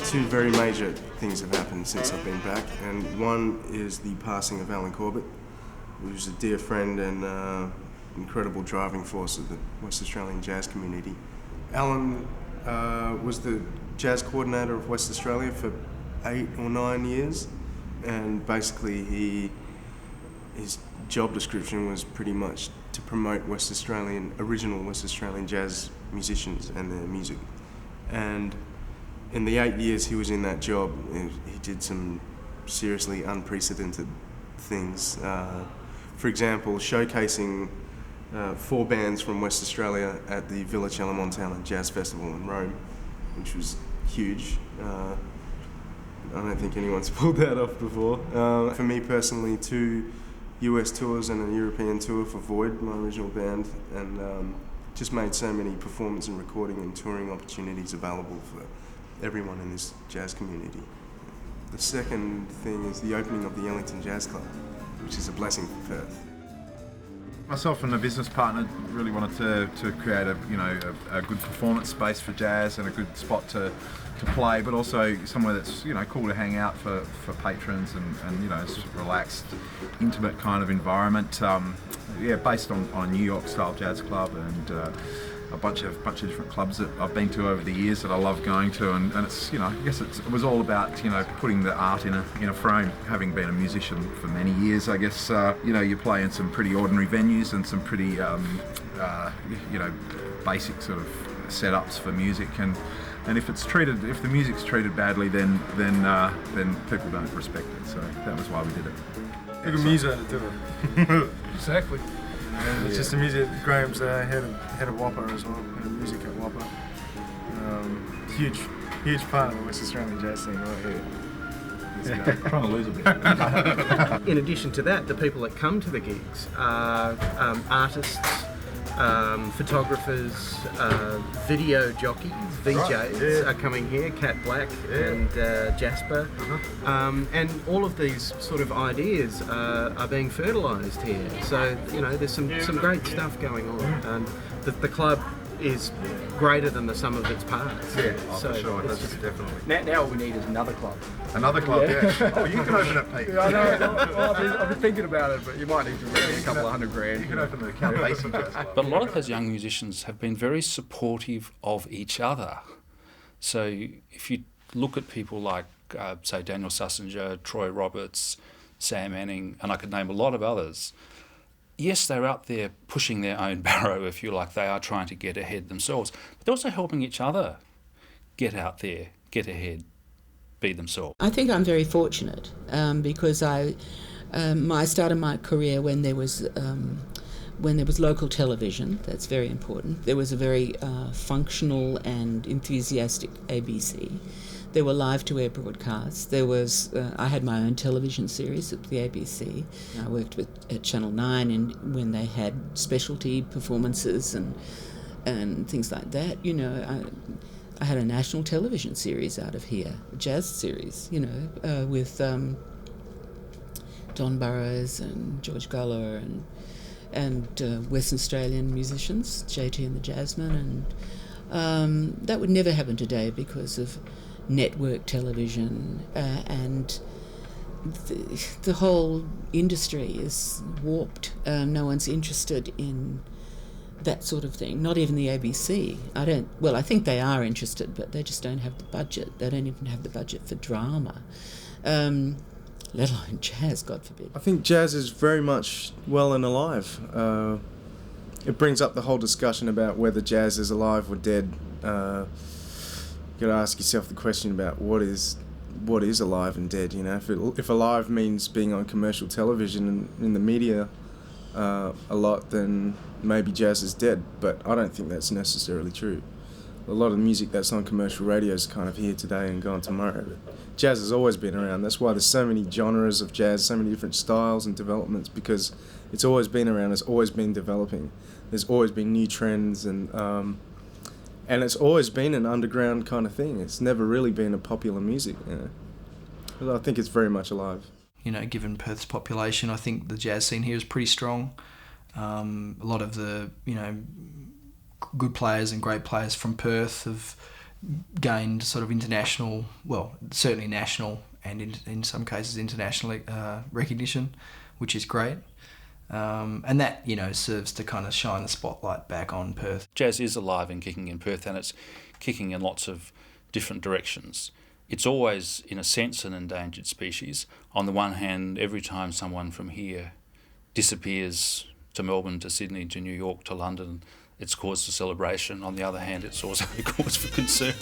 Two very major things have happened since I've been back, and one is the passing of Alan Corbett, who was a dear friend and incredible driving force of the West Australian jazz community. Alan was the jazz coordinator of West Australia for 8 or 9 years, and basically his job description was pretty much to promote original West Australian jazz musicians and their music. And in the 8 years he was in that job, he did some seriously unprecedented things. For example, showcasing 4 bands from West Australia at the Villa Montana Jazz Festival in Rome, which was huge. I don't think anyone's pulled that off before. For me personally, 2 US tours and a European tour for Void, my original band, and just made so many performance and recording and touring opportunities available for everyone in this jazz community. The second thing is the opening of the Ellington Jazz Club, which is a blessing for Perth. Myself and a business partner really wanted to create a good performance space for jazz and a good spot to play, but also somewhere that's cool to hang out for patrons and sort of relaxed, intimate kind of environment. Based on a New York style jazz club and a bunch of different clubs that I've been to over the years that I love going to, and it's I guess it was all about putting the art in a frame. Having been a musician for many years, I guess you play in some pretty ordinary venues and some pretty basic sort of setups for music, and if the music's treated badly, then people don't respect it. So that was why we did it. Look at music to it. Exactly. And it's just the music. Graham's head of Whopper as well, music at Whopper. Huge part of the West Australian jazz scene right here. Trying to lose a bit. In addition to that, the people that come to the gigs are artists, photographers, video jockeys, VJs are coming here, Cat Black and Jasper, and all of these sort of ideas are being fertilised here. So there's some great stuff going on, and the club is greater than the sum of its parts. Yeah, so for sure, that's definitely. Now all we need is another club. Another club, yeah. Oh, you can open it, Pete. Yeah, I know. I've been thinking about it, but you might need to raise a couple of $100,000. You can open the Count Basie Jazz Club. But a lot of those young musicians have been very supportive of each other. So if you look at people like, say, Daniel Sussinger, Troy Roberts, Sam Anning, and I could name a lot of others, yes, they're out there pushing their own barrow, if you like. They are trying to get ahead themselves, but they're also helping each other get out there, get ahead, be themselves. I think I'm very fortunate because I started my career when there was local television. That's very important. There was a very functional and enthusiastic ABC. There were live-to-air broadcasts. There was I had my own television series at the ABC. I worked at Channel 9 when they had specialty performances and things like that. I had a national television series out of here, a jazz series, with Don Burrows and George Guller and Western Australian musicians, JT and the Jazzmen, and that would never happen today because of network television, and the whole industry is warped. No one's interested in that sort of thing, not even the ABC. I think they are interested, but they just don't have the budget. They don't even have the budget for drama, let alone jazz, God forbid. I think jazz is very much well and alive. It brings up the whole discussion about whether jazz is alive or dead. You got to ask yourself the question about what is alive and dead. If alive means being on commercial television and in the media a lot, then maybe jazz is dead. But I don't think that's necessarily true. A lot of music that's on commercial radio is kind of here today and gone tomorrow. But jazz has always been around. That's why there's so many genres of jazz, so many different styles and developments, because it's always been around. It's always been developing. There's always been new trends and it's always been an underground kind of thing. It's never really been a popular music. But I think it's very much alive. Given Perth's population, I think the jazz scene here is pretty strong. A lot of the, good players and great players from Perth have, gained sort of international, well, certainly national and in some cases international recognition, which is great. And that, serves to kind of shine the spotlight back on Perth. Jazz is alive and kicking in Perth, and it's kicking in lots of different directions. It's always, in a sense, an endangered species. On the one hand, every time someone from here disappears to Melbourne, to Sydney, to New York, to London, it's cause for celebration. On the other hand, it's also a cause for concern.